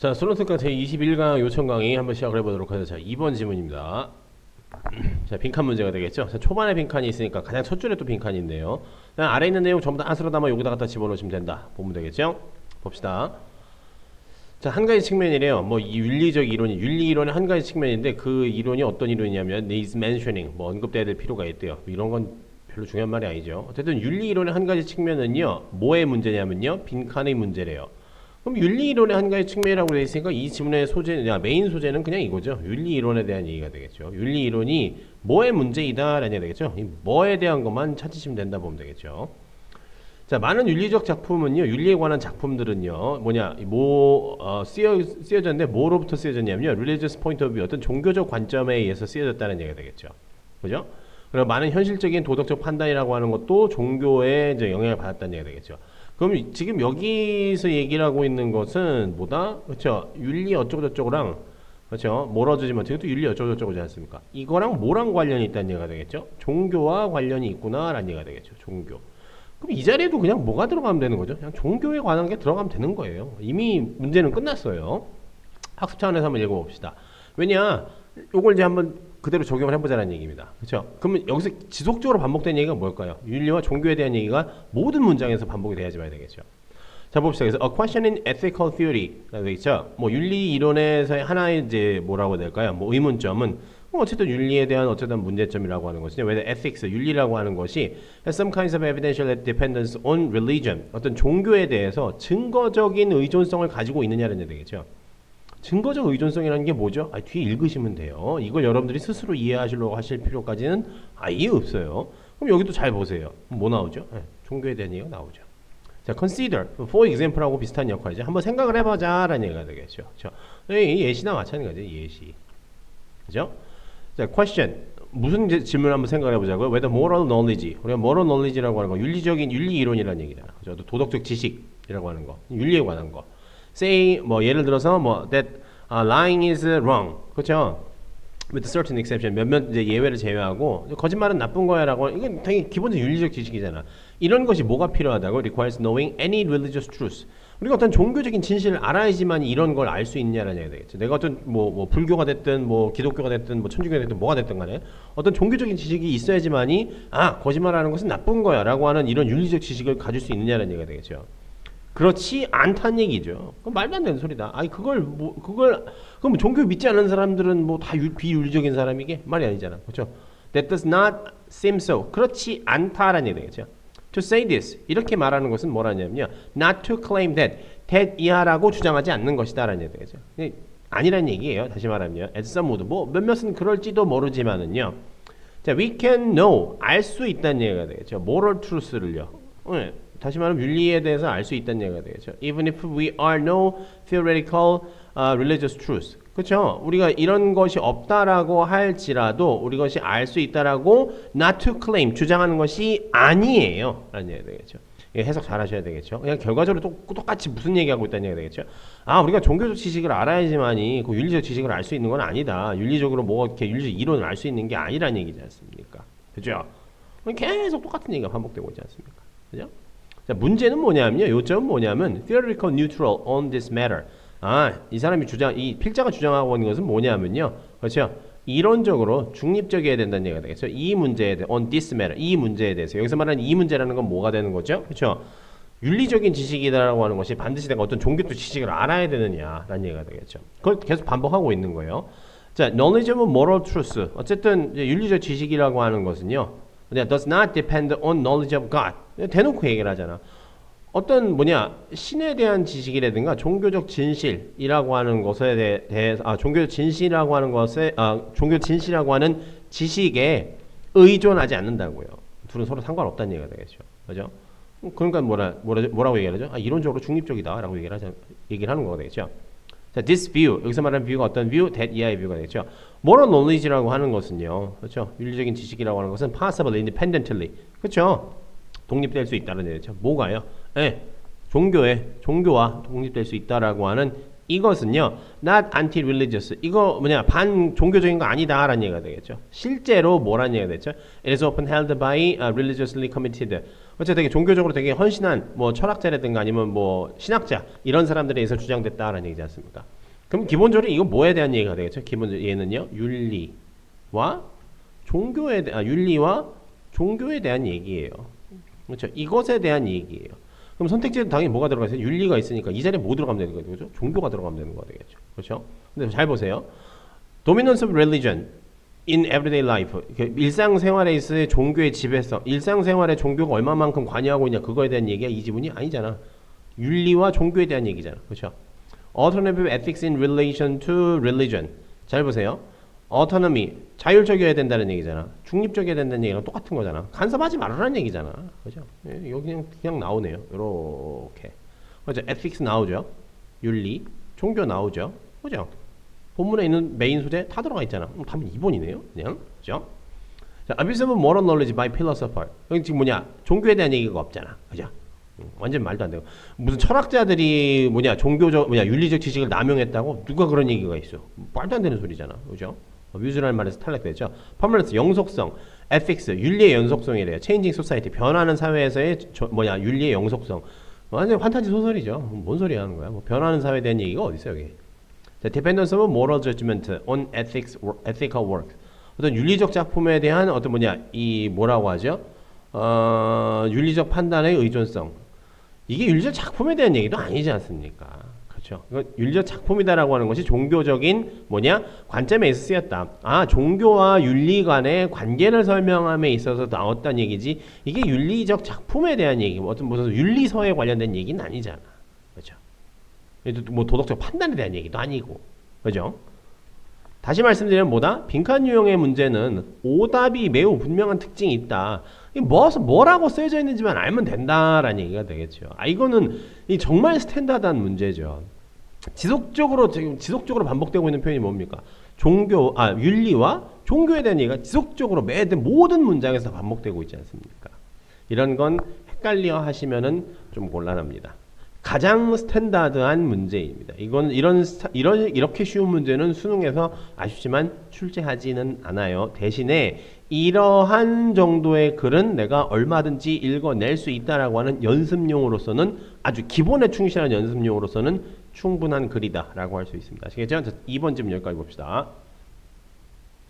자, 솔로특강 제21강 요청 강의 한번 시작을 해보도록 하죠. 자, 2번 지문입니다. 자, 빈칸 문제가 되겠죠. 자, 초반에 빈칸이 있으니까 가장 첫 줄에 또 빈칸인데요. 그냥 아래 있는 내용 전부 다 안으로 담아 여기다 갖다 집어넣으시면 된다. 보면 되겠죠. 봅시다. 자, 한 가지 측면이래요. 뭐 이 윤리적 이론이 윤리 이론의 한 가지 측면인데 그 이론이 어떤 이론이냐면 needs mentioning, 뭐 언급돼야 될 필요가 있대요. 이런 건 별로 중요한 말이 아니죠. 어쨌든 윤리 이론의 한 가지 측면은요. 뭐의 문제냐면요. 빈칸의 문제래요. 그럼 윤리 이론의 한 가지 측면이라고 되어 있으니까 이 지문의 메인 소재는 그냥 이거죠. 윤리 이론에 대한 얘기가 되겠죠. 윤리 이론이 뭐의 문제이다라는 얘기가 되겠죠. 이 뭐에 대한 것만 찾으시면 된다 보면 되겠죠. 자, 많은 윤리적 작품은요, 윤리에 관한 작품들은요, 쓰여졌는데, 뭐로부터 쓰여졌냐면요, religious point of view, 어떤 종교적 관점에 의해서 쓰여졌다는 얘기가 되겠죠. 그죠? 그리고 많은 현실적인 도덕적 판단이라고 하는 것도 종교에 이제 영향을 받았다는 얘기가 되겠죠. 그럼 지금 여기서 얘기를 하고 있는 것은 뭐다? 그렇죠? 윤리 어쩌고저쩌고랑, 그렇죠? 몰아주지만 이것도 윤리 어쩌고저쩌고지 않습니까? 이거랑 뭐랑 관련이 있다는 얘기가 되겠죠? 종교와 관련이 있구나라는 얘기가 되겠죠. 종교. 그럼 이 자리에도 그냥 뭐가 들어가면 되는 거죠? 그냥 종교에 관한 게 들어가면 되는 거예요. 이미 문제는 끝났어요. 학습 차원에서 한번 읽어봅시다. 왜냐, 요걸 이제 한번 그대로 적용을 해보자는 얘기입니다. 그렇죠? 그러면 여기서 지속적으로 반복되는 얘기가 뭘까요? 윤리와 종교에 대한 얘기가 모든 문장에서 반복이 돼야지만 되겠죠. 자, 봅시다. 그래서 a question in ethical theory라고 되겠죠. 뭐 윤리 이론에서의 하나의 이제 뭐라고 해야 될까요? 뭐 의문점은 어쨌든 윤리에 대한 어쨌든 문제점이라고 하는 것이죠. whether ethics, 윤리라고 하는 것이 has some kinds of evidential dependence on religion, 어떤 종교에 대해서 증거적인 의존성을 가지고 있느냐는 얘기 되겠죠. 증거적 의존성이라는 게 뭐죠? 뒤에 읽으시면 돼요. 이걸 여러분들이 스스로 이해하시려고 하실 필요까지는 아예 없어요. 그럼 여기도 잘 보세요. 뭐 나오죠? 네, 종교에 대한 얘기가 나오죠. 자, consider, for example하고 비슷한 역할이죠. 한번 생각을 해보자라는 얘기가 되겠죠. 그렇죠? 예시나 마찬가지죠. 예시. 그죠? 자, question. 무슨 질문 한번 생각을 해보자고요. whether moral knowledge. 우리가 moral knowledge라고 하는 거, 윤리 이론이라는 얘기잖아. 그죠? 도덕적 지식이라고 하는 거, 윤리에 관한 거. say 뭐 예를 들어서 뭐 that lying is wrong. 그렇죠? with certain exception. 몇몇 이제 예외를 제외하고 거짓말은 나쁜 거야라고. 이건 당연히 기본적 윤리적 지식이잖아. 이런 것이 뭐가 필요하다고? requires knowing any religious truth. 우리가 어떤 종교적인 진실을 알아야지만 이런 걸 알 수 있냐라는 얘기가 되겠죠. 내가 어떤 뭐 불교가 됐든 뭐 기독교가 됐든 뭐 천주교가 됐든 뭐가 됐든 간에 어떤 종교적인 지식이 있어야지만이 거짓말하는 것은 나쁜 거야라고 하는 이런 윤리적 지식을 가질 수 있느냐라는 얘기가 되겠죠. 그렇지 않다는 얘기죠. 그럼 말도 안 되는 소리다. 그럼 종교 믿지 않는 사람들은 뭐 다 비윤리적인 사람이게? 말이 아니잖아. 그렇죠? That does not seem so. 그렇지 않다라는 얘기 되겠죠. To say this. 이렇게 말하는 것은 뭐라냐면요. Not to claim that 이하라고 주장하지 않는 것이다라는 얘기 되겠죠. 아니란 얘기예요. 다시 말하면요. As some would. 뭐 몇몇은 그럴지도 모르지만은요. 자, we can know. 알 수 있다는 얘기가 되겠죠. moral truth를요. 다시 말하면 윤리에 대해서 알 수 있다는 얘기가 되겠죠. Even if we are no theoretical religious truth. 그렇죠? 우리가 이런 것이 없다라고 할지라도 우리 것이 알 수 있다라고 not to claim 주장하는 것이 아니에요. 라는 얘기가 되겠죠. 해석 잘 하셔야 되겠죠. 그냥 결과적으로 똑같이 무슨 얘기하고 있다는 얘기가 되겠죠. 우리가 종교적 지식을 알아야지만이 그 윤리적 지식을 알 수 있는 건 아니다. 윤리적으로 뭐 이렇게 윤리적 이론을 알 수 있는 게 아니라는 얘기지 않습니까? 그죠? 계속 똑같은 얘기가 반복되고 있지 않습니까? 그죠? 자, 문제는 뭐냐면요. 요점은 뭐냐면 theoretical neutral on this matter. 이 사람이 이 필자가 주장하고 있는 것은 뭐냐면요. 그렇죠? 이론적으로 중립적이어야 된다는 얘기가 되겠죠. 이 문제에 대해 on this matter. 이 문제에 대해서 여기서 말하는 이 문제라는 건 뭐가 되는 거죠? 그렇죠? 윤리적인 지식이다라고 하는 것이 반드시 내가 어떤 종교적 지식을 알아야 되느냐라는 얘기가 되겠죠. 그걸 계속 반복하고 있는 거예요. 자, knowledge of moral truth. 어쨌든 윤리적 지식이라고 하는 것은요. does not depend on knowledge of God. 대놓고 얘기를 하잖아. 어떤 신에 대한 지식이라든가 종교적 진실이라고 하는 것에 대해서 종교적 진실이라고 하는 것에 종교 진실이라고 하는 지식에 의존하지 않는다고요. 둘은 서로 상관없다는 얘기가 되겠죠. 그죠? 그러니까 뭐라고 얘기를 하죠? 이론적으로 중립적이다라고 얘기를 하는 거가 되겠죠. 자, this view. 여기서 말하는 뷰가 어떤 view? that 이하의 뷰가 되겠죠. moral knowledge라고 하는 것은요. 그렇죠? 윤리적인 지식이라고 하는 것은 possible independently. 그렇죠? 독립될 수 있다는 얘기죠. 뭐가요? 종교와 독립될 수 있다라고 하는 이것은요. not anti-religious. 이거 반종교적인 거 아니다라는 얘기가 되겠죠. 실제로 뭐라는 얘기가 되겠죠? It is often held by religiously committed. 어쨌든 되게 종교적으로 되게 헌신한 뭐 철학자라든가 아니면 뭐 신학자 이런 사람들에 의해서 주장됐다라는 얘기지 않습니까? 그럼 기본적으로 이거 뭐에 대한 얘기가 되겠죠? 기본적으로 얘는요 윤리와 윤리와 종교에 대한 얘기예요. 그렇죠? 이것에 대한 얘기예요. 그럼 선택지는 당연히 뭐가 들어가 있어요? 윤리가 있으니까 이 자리에 뭐 들어가면 되는 거죠? 그렇죠? 종교가 들어가면 되는 거 되겠죠. 그렇죠? 근데 잘 보세요. Dominance of religion in everyday life. 일상생활에 있어의 종교의 지배성. 일상생활에 종교가 얼마만큼 관여하고 있냐 그거에 대한 얘기가 이 지문이 아니잖아. 윤리와 종교에 대한 얘기잖아. 그렇죠? Alternative ethics in relation to religion. 잘 보세요. autonomy, 자율적이어야 된다는 얘기잖아. 중립적이어야 된다는 얘기랑 똑같은 거잖아. 간섭하지 말라는 얘기잖아. 그죠? 예, 여기 그냥 나오네요. 요렇게. 그죠? ethics 나오죠. 윤리, 종교 나오죠. 그죠? 본문에 있는 메인 소재 다 들어가 있잖아. 답은 2번이네요. 그냥. 그죠? 자, abuse of moral knowledge by philosopher. 여기 지금 뭐냐? 종교에 대한 얘기가 없잖아. 그죠? 완전 말도 안 되고 무슨 철학자들이 종교적 윤리적 지식을 남용했다고 누가 그런 얘기가 있어? 말도 안 되는 소리잖아. 그죠? 뮤즈라는 말에서 탈락됐죠. 퍼머넌스 영속성, ethics 윤리의 연속성이래요. changing society 변하는 사회에서의 윤리의 영속성. 완전 판타지 소설이죠. 뭔 소리 하는 거야? 뭐 변하는 사회에 대한 얘기가 어디 있어 여기? 자, dependence of moral judgment on ethical work. 어떤 윤리적 작품에 대한 이 뭐라고 하죠? 윤리적 판단의 의존성. 이게 윤리적 작품에 대한 얘기도 아니지 않습니까? 그렇죠. 윤리적 작품이다라고 하는 것이 종교적인 관점에 있어 쓰였다. 종교와 윤리 간의 관계를 설명함에 있어서 나왔다는 얘기지. 이게 윤리적 작품에 대한 얘기, 무슨 윤리서에 관련된 얘기는 아니잖아. 그렇죠. 뭐 도덕적 판단에 대한 얘기도 아니고, 그렇죠. 다시 말씀드리면 빈칸 유형의 문제는 오답이 매우 분명한 특징이 있다. 뭐라고 쓰여져 있는지만 알면 된다라는 얘기가 되겠죠. 이거는 정말 스탠다드한 문제죠. 지속적으로 반복되고 있는 표현이 뭡니까? 윤리와 종교에 대한 얘기가 지속적으로 모든 문장에서 반복되고 있지 않습니까? 이런 건 헷갈려 하시면은 좀 곤란합니다. 가장 스탠다드한 문제입니다. 이렇게 쉬운 문제는 수능에서 아쉽지만 출제하지는 않아요. 대신에 이러한 정도의 글은 내가 얼마든지 읽어낼 수 있다라고 하는 연습용으로서는 아주 기본에 충실한 연습용으로서는 충분한 글이다라고 할 수 있습니다. 아시겠죠? 2번 질문 여기까지 봅시다.